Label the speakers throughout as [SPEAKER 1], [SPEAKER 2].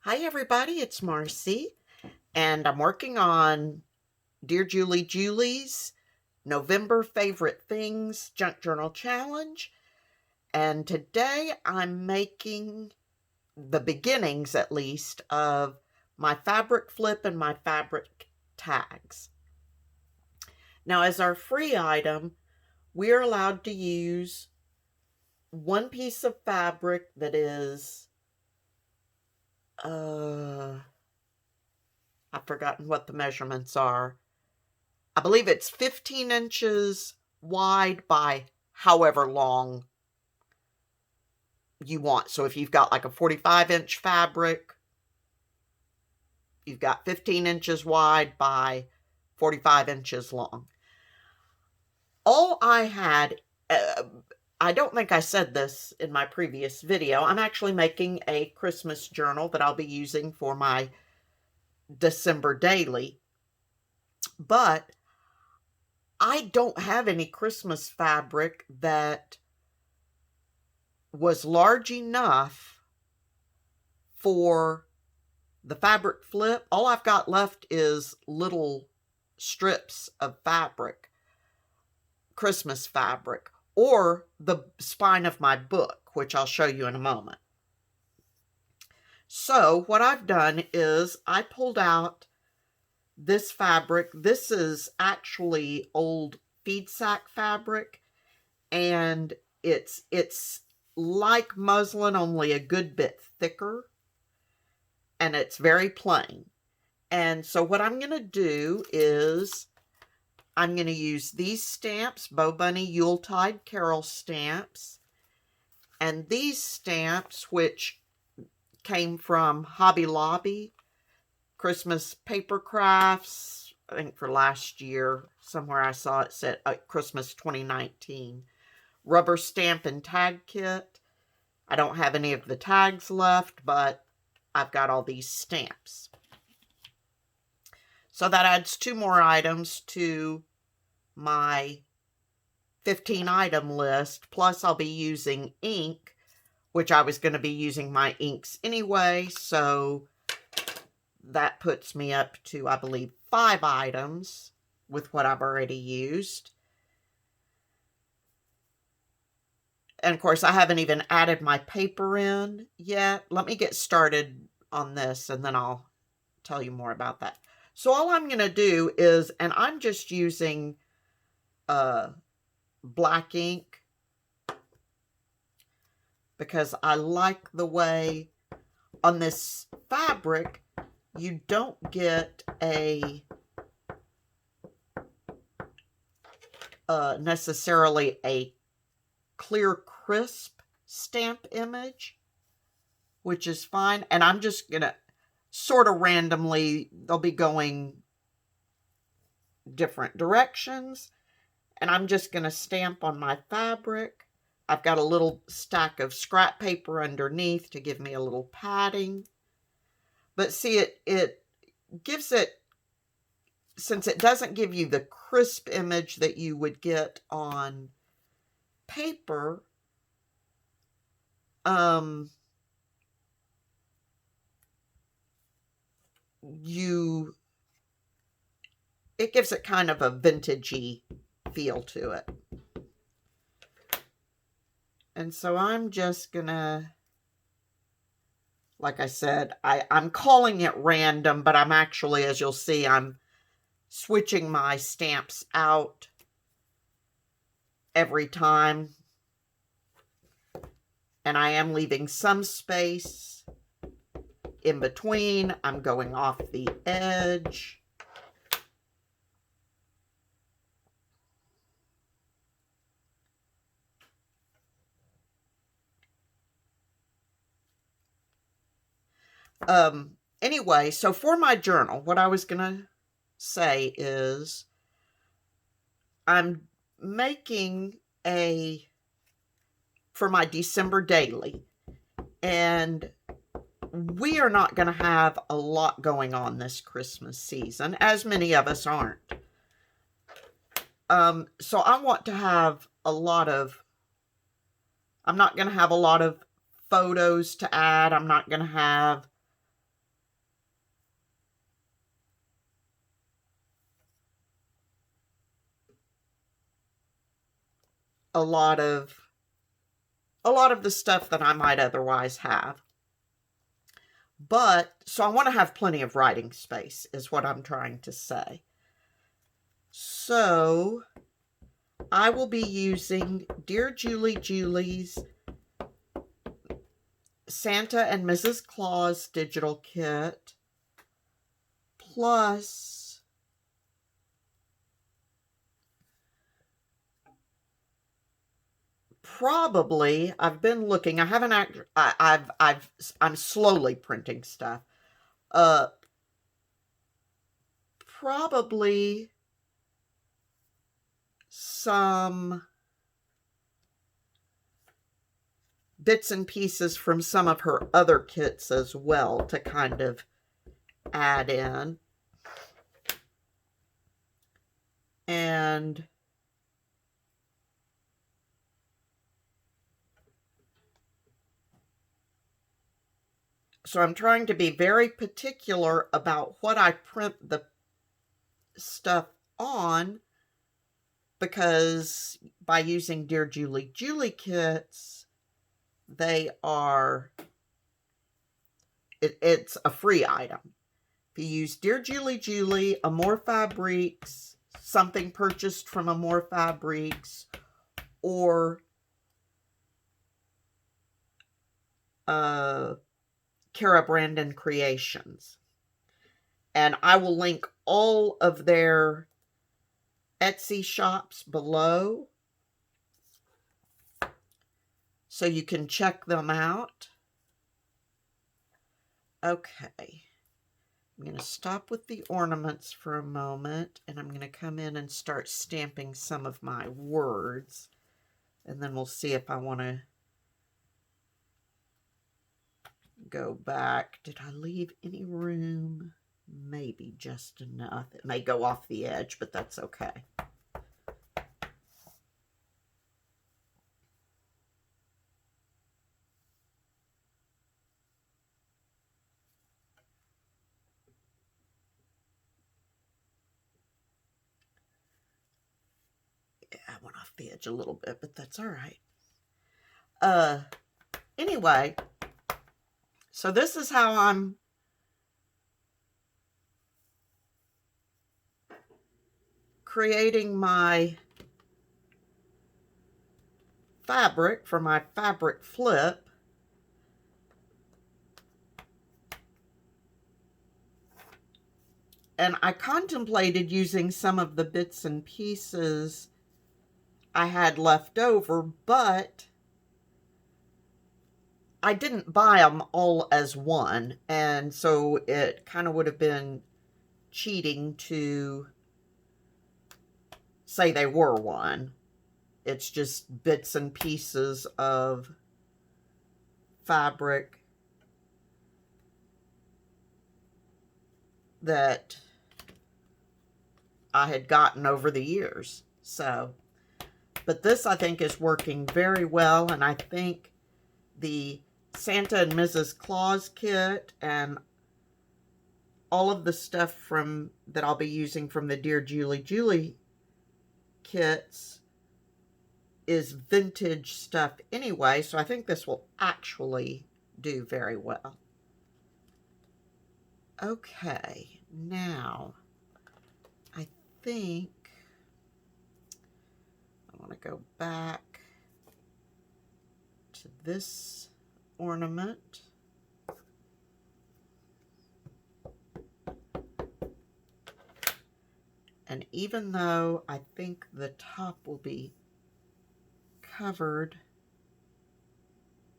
[SPEAKER 1] Hi everybody, it's Marcy, and I'm working on Dear Julie Julie's November Favorite Things Junk Journal Challenge, and today I'm making the beginnings, at least, of my fabric flip and my fabric tags. Now, as our free item, we're allowed to use one piece of fabric that is I've forgotten what the measurements are. I believe it's 15 inches wide by however long you want. So if you've got like a 45-inch fabric, you've got 15 inches wide by 45 inches long. All I had, I don't think I said this in my previous video, I'm actually making a Christmas journal that I'll be using for my December daily. But I don't have any Christmas fabric that was large enough for the fabric flip. All I've got left is little strips of fabric, Christmas fabric, or the spine of my book, which I'll show you in a moment. So what I've done is I pulled out this fabric. This is actually old feed sack fabric, and it's like muslin, only a good bit thicker, and it's very plain. And so what I'm going to do is I'm going to use these stamps, Bo Bunny Yuletide Carol stamps, and these stamps, which came from Hobby Lobby, Christmas paper crafts, I think for last year, somewhere I saw it said Christmas 2019. Rubber stamp and tag kit. I don't have any of the tags left, but I've got all these stamps. So that adds 2 more items to my 15 item list. Plus I'll be using ink, which I was going to be using my inks anyway. So that puts me up to, I believe, 5 items with what I've already used. And of course, I haven't even added my paper in yet. Let me get started on this and then I'll tell you more about that. So all I'm going to do is, and I'm just using black ink because I like the way on this fabric you don't get a necessarily a clear, crisp stamp image, which is fine. And I'm just going to sort of randomly, they'll be going different directions. And I'm just going to stamp on my fabric. I've got a little stack of scrap paper underneath to give me a little padding. But see, it gives it, since it doesn't give you the crisp image that you would get on paper, it gives it kind of a vintagey feel to it. And so I'm just gonna, like I said, I'm calling it random, but I'm actually, as you'll see, I'm switching my stamps out every time. And I am leaving some space in between. I'm going off the edge. Anyway, so for my journal, what I was going to say is I'm making for my December daily, and we are not going to have a lot going on this Christmas season, as many of us aren't. So I want to have I'm not going to have a lot of photos to add. I'm not going to have a lot of the stuff that I might otherwise have. But, so I want to have plenty of writing space, is what I'm trying to say. So, I will be using Dear Julie Julie's Santa and Mrs. Claus digital kit, plus probably, I've been looking, I haven't actually, I'm slowly printing stuff. Probably some bits and pieces from some of her other kits as well to kind of add in. And so I'm trying to be very particular about what I print the stuff on, because by using Dear Julie Julie kits, they are, it's a free item. If you use Dear Julie Julie, Amore Fabriques, something purchased from Amore Fabriques, or Cara Brandon Creations. And I will link all of their Etsy shops below, so you can check them out. Okay. I'm going to stop with the ornaments for a moment, and I'm going to come in and start stamping some of my words, and then we'll see if I want to go back. Did I leave any room? Maybe just enough. It may go off the edge, but that's okay. Yeah, I went off the edge a little bit, but that's all right. Anyway, so this is how I'm creating my fabric for my fabric flip. And I contemplated using some of the bits and pieces I had left over, but I didn't buy them all as one, and so it kind of would have been cheating to say they were one. It's just bits and pieces of fabric that I had gotten over the years. So, but this I think is working very well, and I think the Santa and Mrs. Claus kit and all of the stuff from that I'll be using from the Dear Julie Julie kits is vintage stuff anyway, so I think this will actually do very well. Okay, now I think I want to go back to this ornament. And even though I think the top will be covered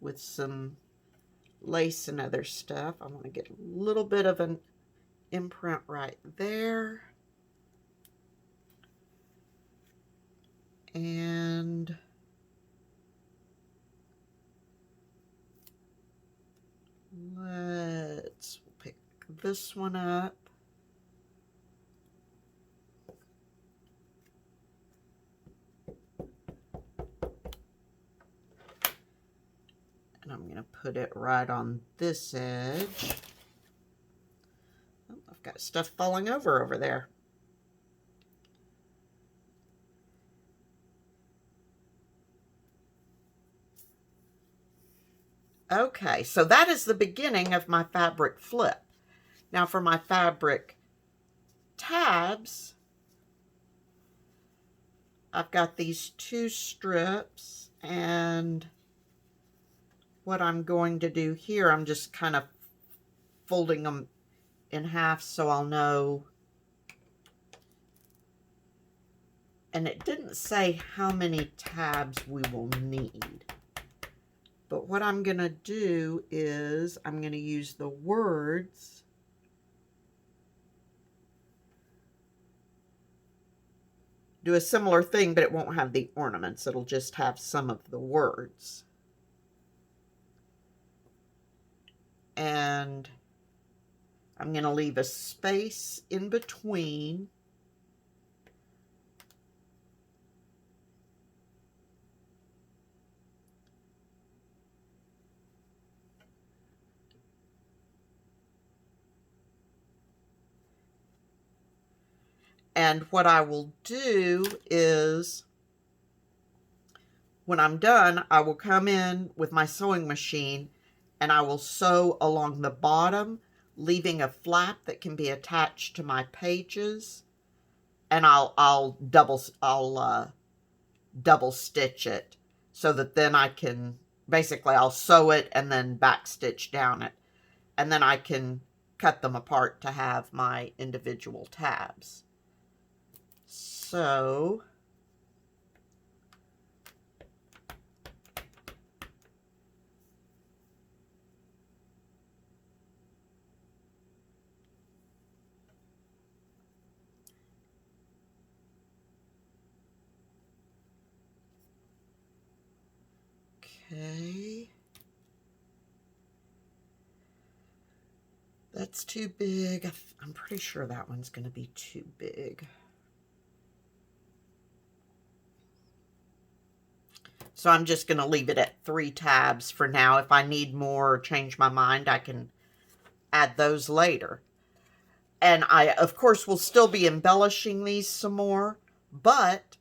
[SPEAKER 1] with some lace and other stuff, I want to get a little bit of an imprint right there. And let's pick this one up. And I'm going to put it right on this edge. Oh, I've got stuff falling over there. Okay, so that is the beginning of my fabric flip. Now for my fabric tabs, I've got these 2 strips, and what I'm going to do here, I'm just kind of folding them in half so I'll know. And it didn't say how many tabs we will need. But what I'm going to do is I'm going to use the words do a similar thing, but it won't have the ornaments. It'll just have some of the words. And I'm going to leave a space in between. And what I will do is, when I'm done, I will come in with my sewing machine and I will sew along the bottom, leaving a flap that can be attached to my pages. And I'll double stitch it so that then I can, basically I'll sew it and then back stitch down it. And then I can cut them apart to have my individual tabs. So okay. That's too big. I'm pretty sure that one's going to be too big. So I'm just going to leave it at 3 tabs for now. If I need more or change my mind, I can add those later. And I, of course, will still be embellishing these some more. But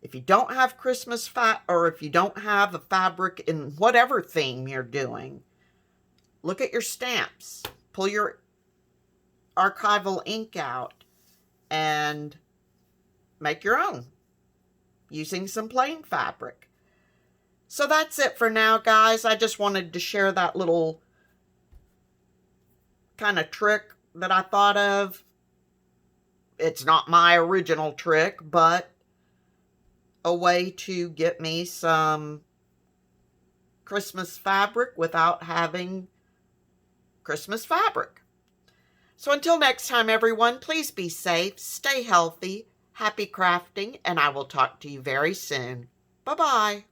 [SPEAKER 1] if you don't have Christmas or if you don't have a fabric in whatever theme you're doing, look at your stamps. Pull your archival ink out and make your own using some plain fabric. So that's it for now, guys. I just wanted to share that little kind of trick that I thought of. It's not my original trick, but a way to get me some Christmas fabric without having Christmas fabric. So until next time, everyone, please be safe, stay healthy, happy crafting, and I will talk to you very soon. Bye-bye.